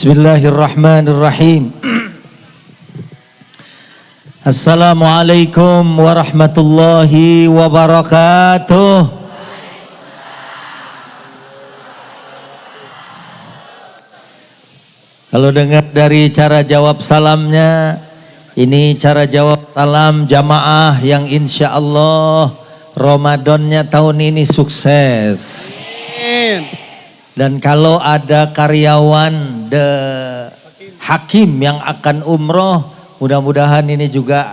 Bismillahirrahmanirrahim. Assalamualaikum warahmatullahi wabarakatuh. Kalau dengar dari cara jawab salamnya, ini cara jawab salam jamaah yang insya Allah Ramadannya tahun ini sukses. Dan kalau ada karyawan hakim yang akan umroh, mudah-mudahan ini juga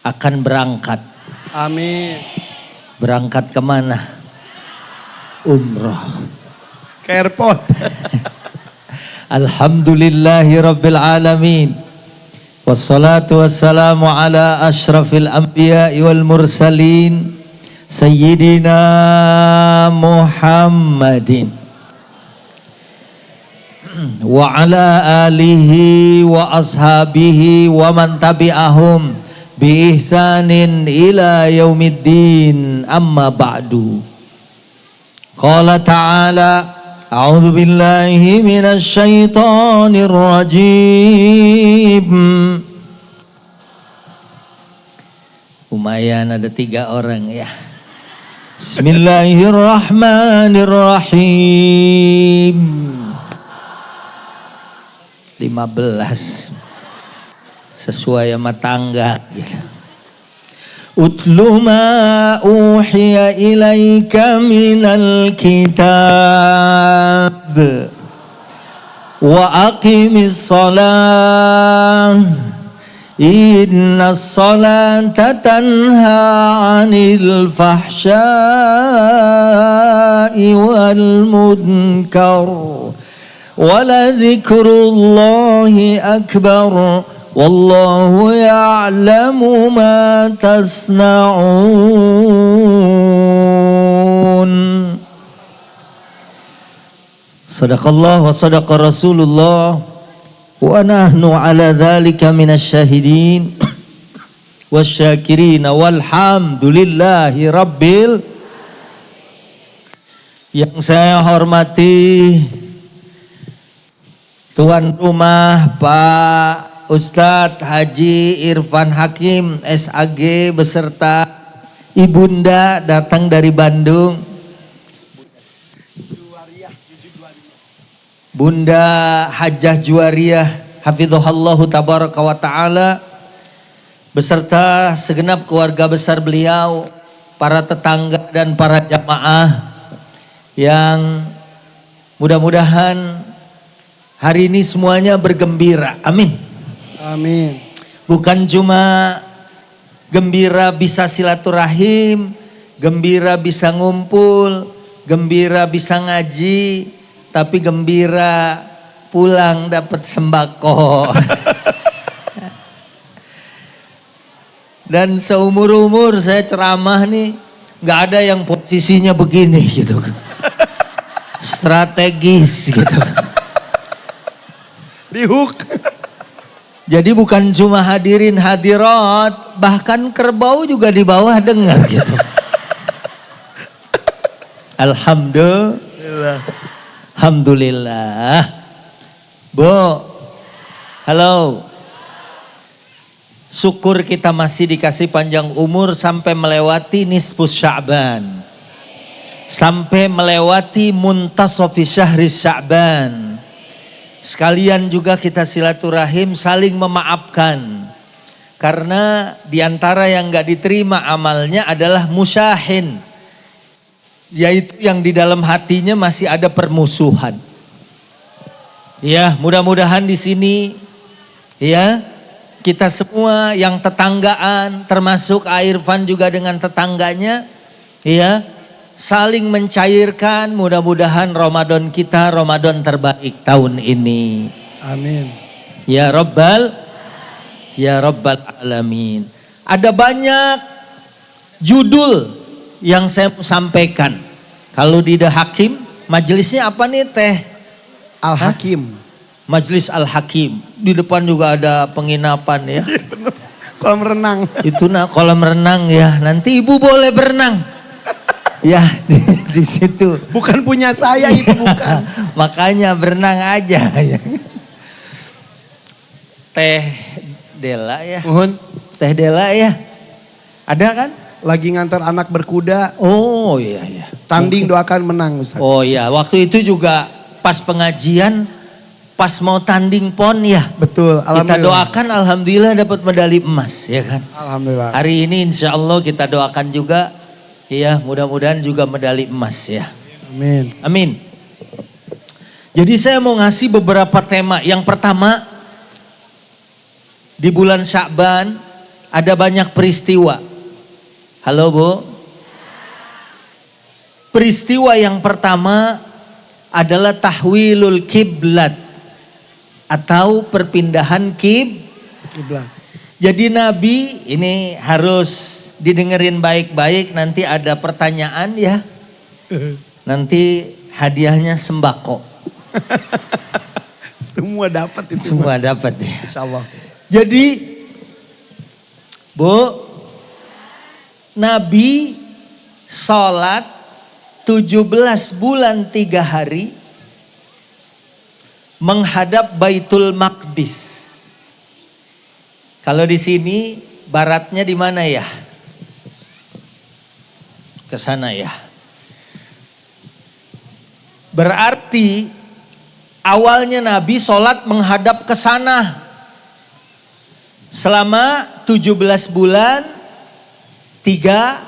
akan berangkat. Amin. Berangkat kemana? Umroh. Ke airport. Alhamdulillahi Rabbil Alamin. Wassalatu wassalamu ala ashrafil anbiya wal mursalin Sayyidina Muhammadin wa ala alihi wa ashabihi wa man tabi'ahum bi ihsanin ila yaumiddin, amma ba'du. Qala ta'ala a'udzu billahi minasy syaithanir rajim. Lumayan ada 3 orang ya. Bismillahirrahmanirrahim. 15 sesuai sama tangga gitu. Utlu ma uhiya ilaika minal kitab wa aqimis salat inna salata tanha 'anil fahsya'i wal munkar wa la dzikrullahi akbar wallahu ya'lamu ma tasna'un. Sadaqallah wa sadaqa Rasulullah wa nahnu ala dzalika minasy syahidin wasyakirin walhamdulillahi rabbil. Yang saya hormati tuan rumah Pak Ustadz Haji Irfan Hakim SAG beserta Ibunda datang dari Bandung, Bunda Hajjah Juwariyah hafizahullahu tabaraka wa ta'ala beserta segenap keluarga besar beliau, para tetangga dan para jamaah yang mudah-mudahan hari ini semuanya bergembira. Amin. Amin. Bukan cuma gembira bisa silaturahim, gembira bisa ngumpul, gembira bisa ngaji, tapi gembira pulang dapat sembako. Dan seumur-umur saya ceramah nih, gak ada yang posisinya begini gitu. Strategis gitu. Di hook. Jadi bukan cuma hadirin hadirat, bahkan kerbau juga di bawah dengar gitu. Alhamdulillah. Alhamdulillah. Bu, halo. Syukur kita masih dikasih panjang umur sampai melewati nisfus Sya'ban. Sampai melewati muntasofis syahri Sya'ban. Sekalian juga kita silaturahim saling memaafkan. Karena diantara yang gak diterima amalnya adalah musyahin. Yaitu yang di dalam hatinya masih ada permusuhan. Ya, mudah-mudahan di sini ya kita semua yang tetanggaan, termasuk Irfan juga dengan tetangganya, ya saling mencairkan. Mudah-mudahan Ramadan kita Ramadan terbaik tahun ini. Amin. Ya Rabbal Alamin. Ada banyak judul yang saya mau sampaikan. Kalau di The Hakim, majelisnya apa nih Teh? Al-Hakim. Majelis Al-Hakim. Di depan juga ada penginapan ya. Kolam renang. Itu kolam renang ya. Nanti ibu boleh berenang. Ya di situ. Bukan punya saya itu, bukan. Makanya berenang aja. Teh Dela ya. Mohon. Teh Dela ya. Ada kan? Lagi ngantar anak berkuda. Oh iya iya. Tanding doakan menang Ustaz. Oh iya, waktu itu juga pas pengajian, pas mau tanding pon ya. Betul, Kita doakan alhamdulillah dapat medali emas ya kan. Alhamdulillah. Hari ini insya Allah kita doakan juga, ya mudah-mudahan juga medali emas ya. Amin. Amin. Jadi saya mau ngasih beberapa tema. Yang pertama, di bulan Sya'ban ada banyak peristiwa. Halo Bu. Peristiwa yang pertama adalah tahwilul kiblat atau perpindahan Kiblat. Jadi Nabi ini harus didengerin baik-baik, nanti ada pertanyaan ya. Nanti hadiahnya sembako. Semua dapat itu. Semua dapat ya. Insya Allah. Jadi Bu, Nabi sholat 17 bulan 3 hari menghadap Baitul Maqdis. Kalau di sini baratnya di mana ya? Ke sana ya. Berarti awalnya Nabi sholat menghadap ke sana. Selama 17 bulan 3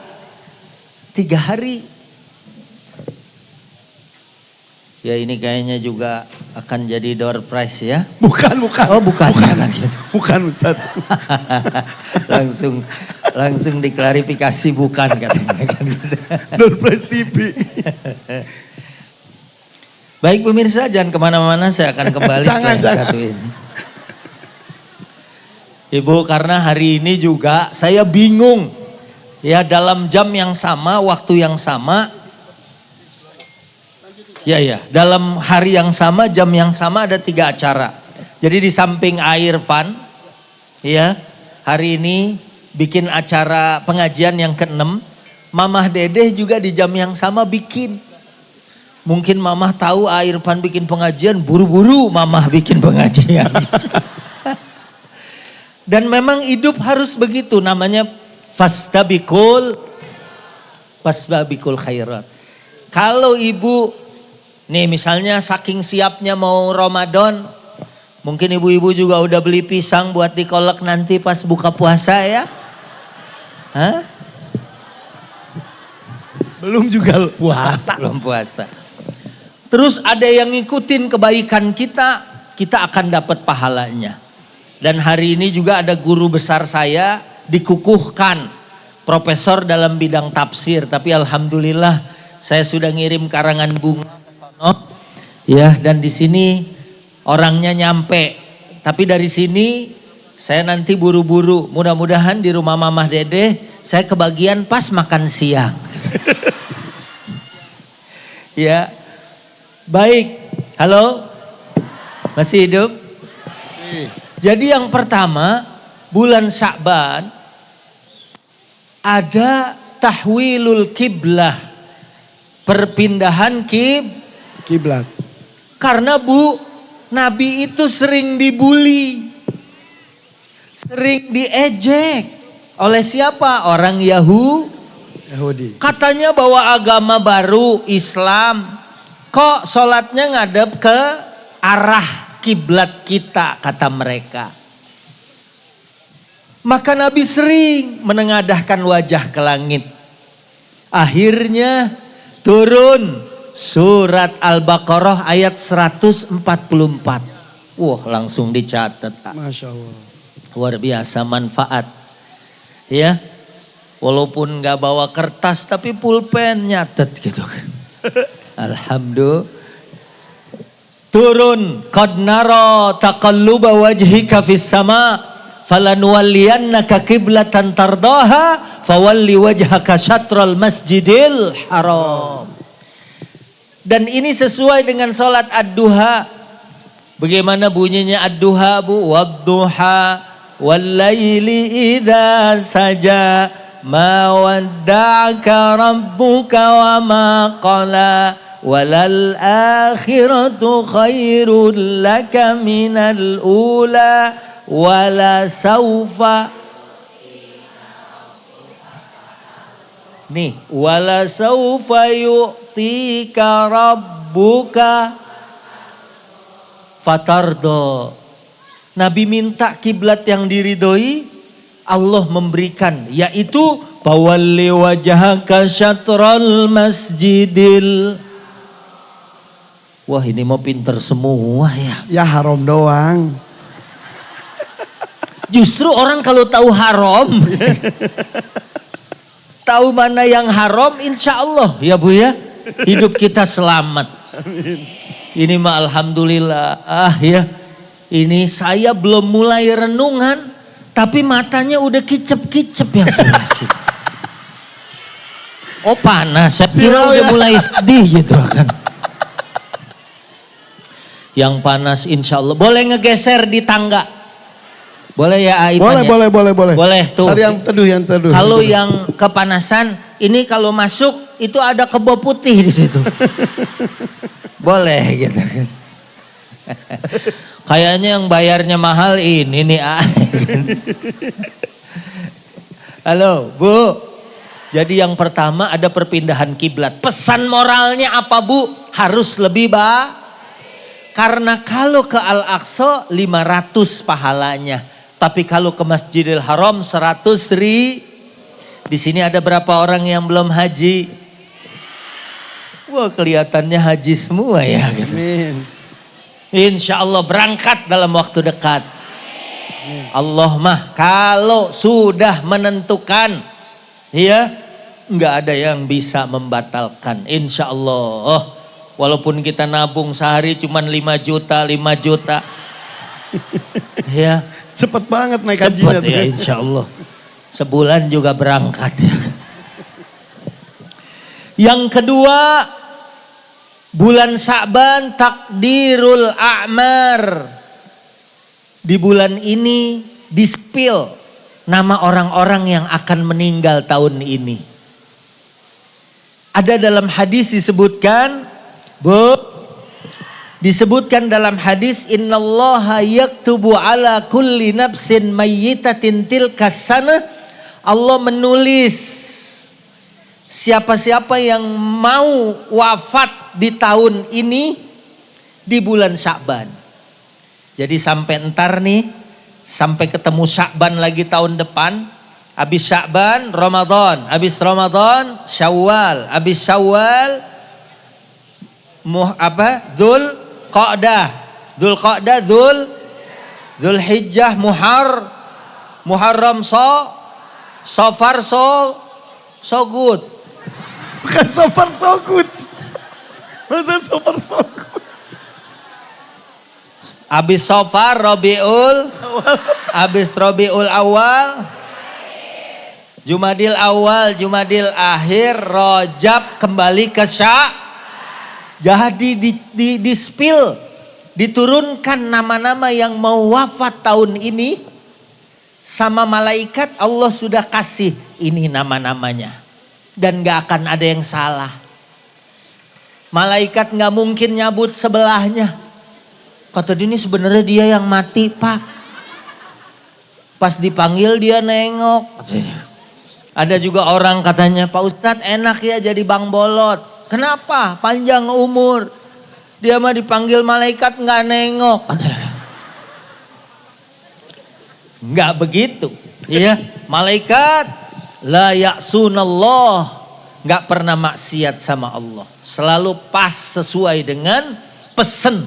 hari. Ya ini kayaknya juga akan jadi door prize ya. Bukan. Oh bukan. Bukan, Gitu. bukan Ustaz. langsung diklarifikasi bukan katanya kan gitu. Door prize TV. Baik pemirsa, jangan kemana-mana, saya akan kembali setelah yang satu ini. Ibu, karena hari ini juga saya bingung. Ya dalam jam yang sama, waktu yang sama. Ya, dalam hari yang sama, jam yang sama ada 3 acara. Jadi di samping Air Fun, ya hari ini bikin acara pengajian yang ke-6. Mamah Dedeh juga di jam yang sama bikin. Mungkin Mamah tahu Air Fun bikin pengajian, buru-buru Mamah bikin pengajian. Dan memang hidup harus begitu, namanya fastabikul khairat. Kalau ibu nih misalnya saking siapnya mau Ramadan, mungkin ibu-ibu juga udah beli pisang buat dikolek nanti pas buka puasa ya. Hah? Belum juga puasa. Belum puasa. Terus ada yang ngikutin kebaikan kita, kita akan dapat pahalanya. Dan hari ini juga ada guru besar saya dikukuhkan, profesor dalam bidang tafsir. Tapi alhamdulillah saya sudah ngirim karangan bunga ke sono. Ya, dan di sini orangnya nyampe. Tapi dari sini saya nanti buru-buru. Mudah-mudahan di rumah Mamah Dede saya kebagian pas makan siang. Ya. Baik. Halo. Masih hidup? Jadi yang pertama, bulan Sya'ban ada tahwilul kiblah, perpindahan Kiblat. Karena Bu, Nabi itu sering dibully, sering diejek oleh siapa? Orang Yahudi. Katanya bawa agama baru, Islam. Kok sholatnya ngadep ke arah kiblat kita, kata mereka. Maka Nabi sering menengadahkan wajah ke langit. Akhirnya turun surat Al-Baqarah ayat 144. Wah, langsung dicatat. Masya Allah. Luar biasa manfaat. Ya, walaupun gak bawa kertas tapi pulpen nyatet gitu kan. Alhamdulillah. Turun, qad nara taqalluba wajhika fis sama falanuwalliyannaka qiblatan tardaha fawalli wajhaka syatral masjidil haram. Dan ini sesuai dengan salat ad-duha. Bagaimana bunyinya ad-duha Bu? Wadduha wallaili idza saja ma wadda'aka rabbuka wa ma qala walal akhiratu khairul laka minal ula wala saufa nih wala saufa yu'tika rabbuka fatardo. Nabi minta kiblat yang diridhoi, Allah memberikan, yaitu fawalli wajhaka syatral masjidil. Wah, ini mau pinter semua ya. Ya haram doang. Justru orang kalau tahu haram, tahu mana yang haram, insya Allah ya Bu ya, hidup kita selamat. Amin. Ini mah alhamdulillah ya. Ini saya belum mulai renungan, tapi matanya udah kicep-kicep yang selasih. Oh panas, saya kira udah mulai sedih gitu kan. Yang panas insya Allah. Boleh ngegeser di tangga? Boleh ya Aipan? Boleh. Boleh tuh. Cari yang teduh. Kalau yang kepanasan, ini kalau masuk itu ada kebo putih di situ. Boleh gitu kan. Kayaknya yang bayarnya mahal ini nih. Halo Bu. Jadi yang pertama ada perpindahan kiblat. Pesan moralnya apa Bu? Harus lebih karena kalau ke Al-Aqsa 500 pahalanya. Tapi kalau ke Masjidil Haram 100 Di sini ada berapa orang yang belum haji? Wah kelihatannya haji semua ya gitu. Amin. Insya Allah berangkat dalam waktu dekat. Allah mah kalau sudah menentukan, ya nggak ada yang bisa membatalkan. Insya Allah. Walaupun kita nabung sehari cuma 5 juta. Ya. Cepet banget naik hajinya. Cepet ya insya Allah. Sebulan juga berangkat ya. Yang kedua, bulan Sya'ban takdirul a'mar. Di bulan ini di-spill nama orang-orang yang akan meninggal tahun ini. Ada dalam hadis disebutkan, disebutkan dalam hadis innallaha yaktubu ala kulli nafsin mayyitatin tilkas sana. Allah menulis siapa-siapa yang mau wafat di tahun ini di bulan Sya'ban. Jadi sampai entar nih, sampai ketemu Sya'ban lagi tahun depan. Habis Sya'ban, Ramadan. Habis Ramadan, Syawal. Habis Syawal, Dzulqa'dah, Dzulhijjah, Muharram, Safar, so good. Bukan Safar so good. Masa Safar so good? Habis Safar, habis Rabiul Awal, Jumadil Awal, Jumadil Akhir, Rajab, kembali ke Jadi di-spill, diturunkan nama-nama yang mau wafat tahun ini. Sama malaikat Allah sudah kasih ini nama-namanya. Dan gak akan ada yang salah. Malaikat gak mungkin nyabut sebelahnya. Kata dia ini sebenarnya dia yang mati Pak. Pas dipanggil dia nengok. Ada juga orang katanya Pak Ustadz enak ya jadi Bang Bolot. Kenapa? Panjang umur. Dia mah dipanggil malaikat gak nengok. Enggak begitu, ya. Malaikat la ya'sunallah, enggak pernah maksiat sama Allah. Selalu pas sesuai dengan pesan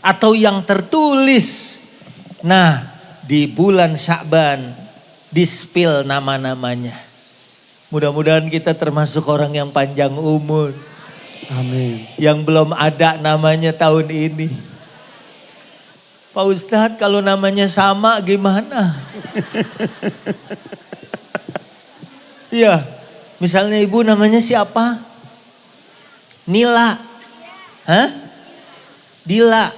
atau yang tertulis. Nah, di bulan Sya'ban di-spill nama-namanya. Mudah-mudahan kita termasuk orang yang panjang umur. Amin. Yang belum ada namanya tahun ini. Pak Ustadz kalau namanya sama gimana? Iya, misalnya ibu namanya siapa? Nila. Hah? Dila.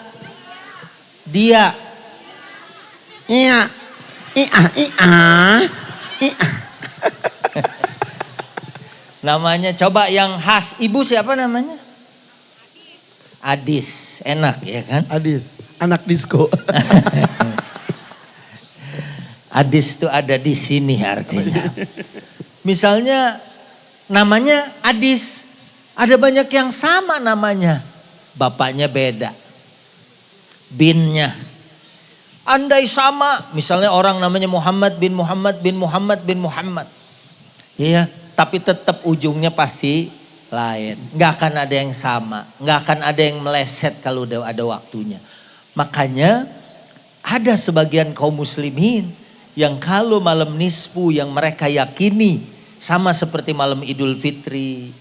Dia. Iya. Iya. Namanya coba yang khas. Ibu siapa namanya? Adis. Enak ya kan? Adis, anak disco. Adis itu ada di sini artinya. Misalnya namanya Adis. Ada banyak yang sama namanya. Bapaknya beda. Binnya. Andai sama. Misalnya orang namanya Muhammad bin Muhammad bin Muhammad bin Muhammad. Iya. Tapi tetap ujungnya pasti lain. Nggak akan ada yang sama. Nggak akan ada yang meleset kalau udah ada waktunya. Makanya ada sebagian kaum muslimin yang kalau malam nisfu yang mereka yakini sama seperti malam Idul Fitri.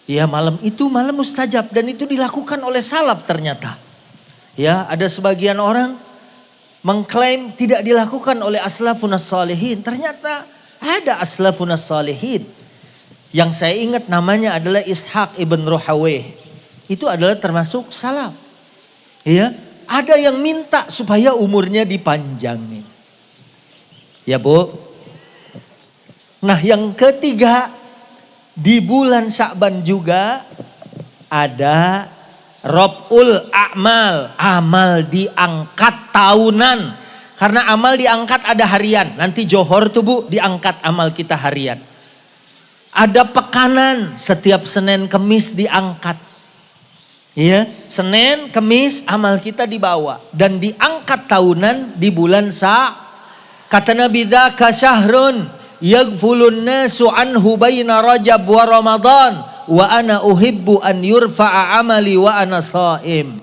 Ya malam itu malam mustajab dan itu dilakukan oleh salaf ternyata. Ya ada sebagian orang mengklaim tidak dilakukan oleh aslafunas salihin. Ternyata ada aslafunas salihin. Yang saya ingat namanya adalah Ishaq ibn Ruhaweh. Itu adalah termasuk salaf. Ya, ada yang minta supaya umurnya dipanjangin. Ya Bu. Nah yang ketiga, di bulan Sya'ban juga ada Rob'ul A'mal. Amal diangkat tahunan. Karena amal diangkat ada harian. Nanti Johor tuh Bu diangkat amal kita harian. Ada pekanan, setiap Senin Kemis diangkat. Ya, Senin Kemis amal kita dibawa. Dan diangkat tahunan di bulan Kata Nabi dzaka syahrun yaghfulun nasu anhu baina Rajab wa Ramadan wa ana uhibbu an yurfa'a amali wa ana shaim.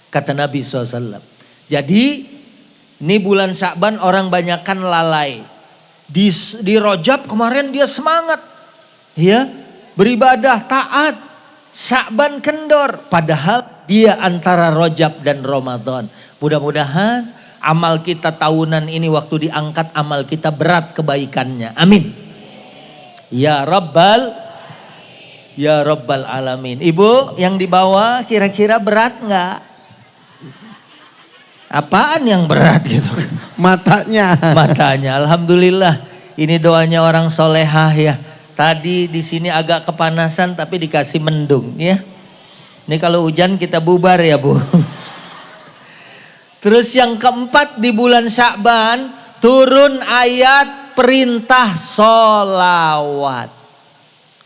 Kata Nabi SAW. Jadi ini bulan Sya'ban orang banyakkan lalai. Di Rajab kemarin dia semangat. Ya, beribadah taat. Sya'ban kendor. Padahal dia antara Rajab dan Ramadan. Mudah-mudahan amal kita tahunan ini waktu diangkat amal kita berat kebaikannya. Amin. Ya Rabbal Alamin. Ibu yang di bawah kira-kira berat nggak? Apaan yang berat gitu? Matanya. Matanya. Alhamdulillah. Ini doanya orang solehah ya. Tadi di sini agak kepanasan tapi dikasih mendung ya. Ini kalau hujan kita bubar ya Bu. Terus yang keempat di bulan Sya'ban turun ayat perintah sholawat.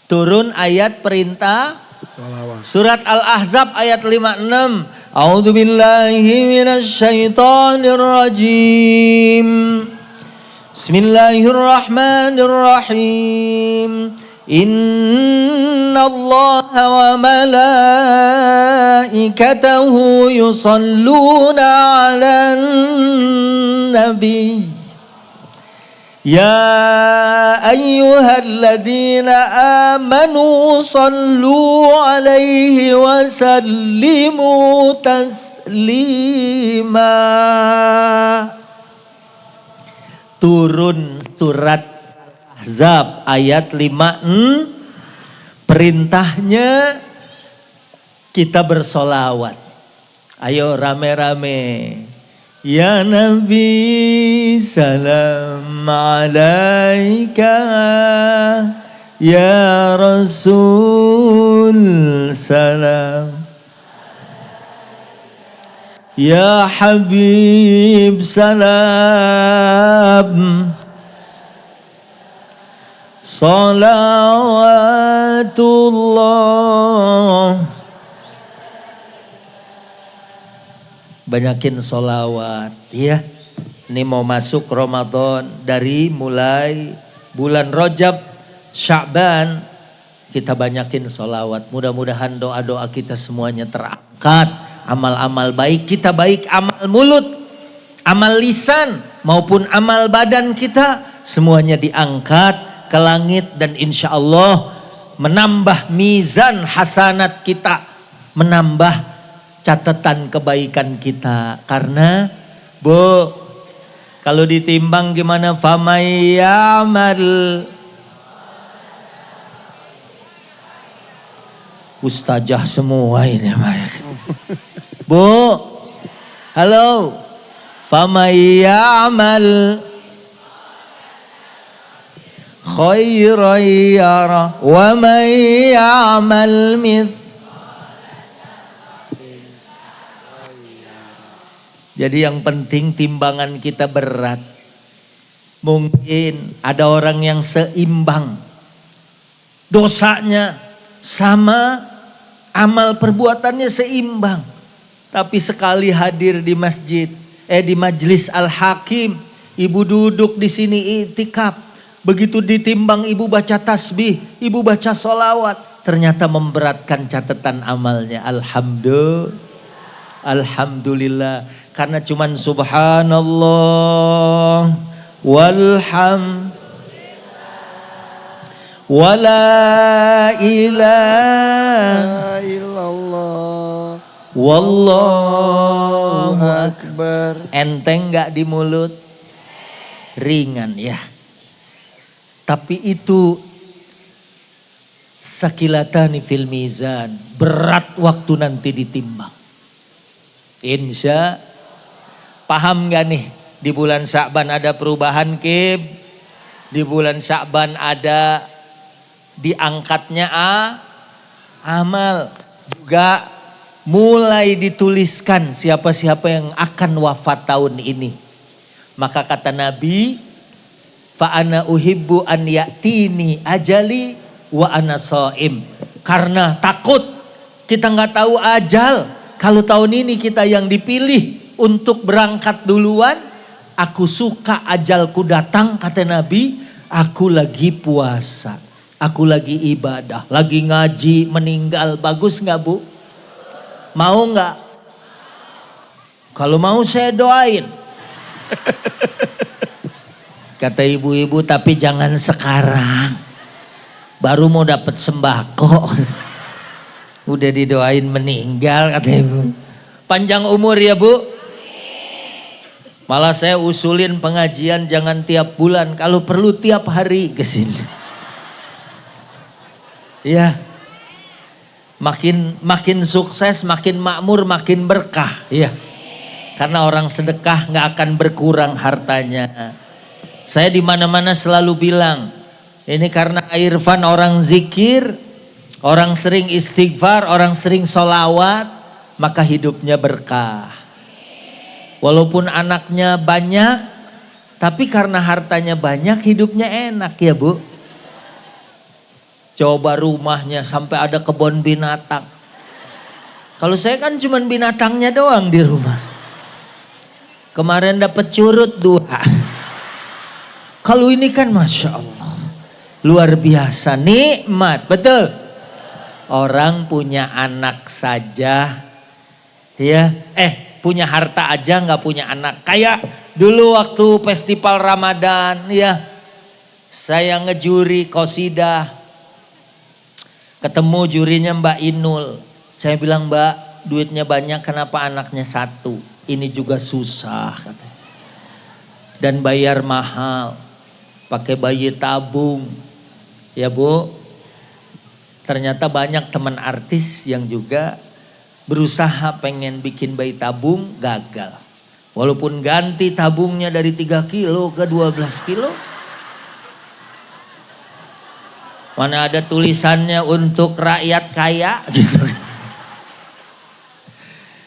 Turun ayat perintah Sholawat. Surat Al-Ahzab ayat 56. A'udzu billahi minasy syaithanir rajim. Bismillahirrahmanirrahim. Inna Allah wa malaikatahu yusalluna ala nabi. Ya ayyuhalladzina amanu sallu alaihi wa sallimu taslima. Turun surat Ahzab ayat 56. Perintahnya kita bersolawat. Ayo rame-rame. Ya Nabi salam alaika. Ya Rasul salam. Ya Habib salam. Salawatullah. Banyakin solawat ya. Ini mau masuk Ramadan. Dari mulai bulan Rajab, Sya'ban, kita banyakin solawat. Mudah-mudahan doa-doa kita semuanya terangkat. Amal-amal baik kita baik, amal mulut, amal lisan maupun amal badan kita semuanya diangkat ke langit dan insya Allah menambah mizan hasanat kita, menambah catatan kebaikan kita. Karena Bu, kalau ditimbang gimana? Famayyamal. Ustazah semua ini. Bu, halo. Famayyamal khairan yara wa man ya'mal Jadi yang penting timbangan kita berat. Mungkin ada orang yang seimbang dosanya sama, amal perbuatannya seimbang. Tapi sekali hadir di masjid, di majelis Al-Hakim, ibu duduk di sini iktikaf. Begitu ditimbang ibu baca tasbih, ibu baca sholawat, ternyata memberatkan catatan amalnya. Alhamdulillah. Karena cuman subhanallah wala ilaha illallah wallahu akbar. Enteng gak di mulut? Ringan ya. Tapi itu sakilatani fil mizan. Berat waktu nanti ditimbang. Insya paham gak nih? Di bulan Sya'ban ada perubahan Kib. Di bulan Sya'ban ada diangkatnya amal. Juga mulai dituliskan siapa-siapa yang akan wafat tahun ini. Maka kata Nabi, fa ana uhibbu an ya'tini ajali wa ana shaim. Karena takut kita nggak tahu ajal. Kalau tahun ini kita yang dipilih untuk berangkat duluan, aku suka ajalku datang, kata Nabi, aku lagi puasa, aku lagi ibadah, lagi ngaji, meninggal. Bagus nggak Bu? Mau nggak? Kalau mau saya doain. Kata ibu-ibu, tapi jangan sekarang. Baru mau dapat sembako. Udah didoain meninggal, kata ibu. Panjang umur ya Bu. Malah saya usulin pengajian jangan tiap bulan, kalau perlu tiap hari ke sini. Ya. Makin sukses, makin makmur, makin berkah, ya. Karena orang sedekah nggak akan berkurang hartanya. Saya di mana-mana selalu bilang, ini karena Irfan orang zikir, orang sering istighfar, orang sering sholawat, maka hidupnya berkah. Walaupun anaknya banyak, tapi karena hartanya banyak hidupnya enak ya Bu. Coba rumahnya sampai ada kebun binatang. Kalau saya kan cuman binatangnya doang di rumah. Kemarin dapat curut 2. Kalau ini kan Masya Allah. Luar biasa, nikmat, betul. Orang punya anak saja, ya, punya harta aja nggak punya anak. Kayak dulu waktu festival Ramadan, ya, saya ngejuri qasidah, ketemu jurinya Mbak Inul. Saya bilang, Mbak, duitnya banyak, kenapa anaknya 1? Ini juga susah, katanya. Dan bayar mahal, pakai bayi tabung, ya Bu. Ternyata banyak teman artis yang juga berusaha pengen bikin bayi tabung, gagal. Walaupun ganti tabungnya dari 3 kilo ke 12 kilo. Mana ada tulisannya untuk rakyat kaya gitu.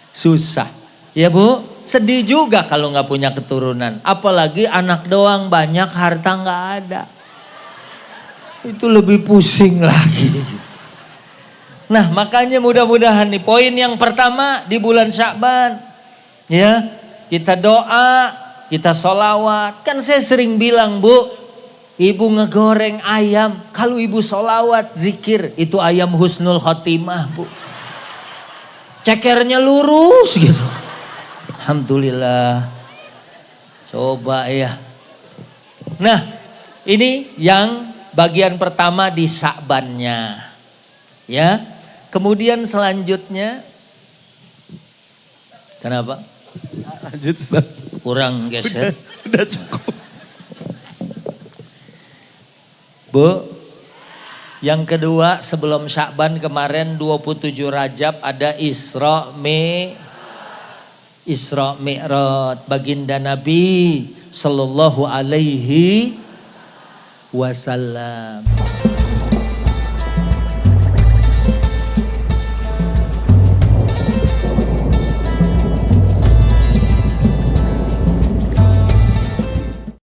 Susah. Ya Bu, sedih juga kalau nggak punya keturunan. Apalagi anak doang banyak, harta nggak ada. Itu lebih pusing lagi. Nah makanya mudah-mudahan nih poin yang pertama di bulan Sya'ban. Ya, kita doa, kita sholawat. Kan saya sering bilang Bu, ibu ngegoreng ayam, kalau ibu sholawat, zikir, itu ayam husnul khotimah Bu. Cekernya lurus gitu. Alhamdulillah. Coba ya. Nah ini yang bagian pertama di Sya'bannya. Ya. Kemudian selanjutnya, kenapa? Lanjut Ustaz. Kurang geser. Udah cukup. Bu, yang kedua sebelum Sya'ban kemarin 27 Rajab ada Isra Mi'raj, baginda Nabi Sallallahu Alaihi wasallam.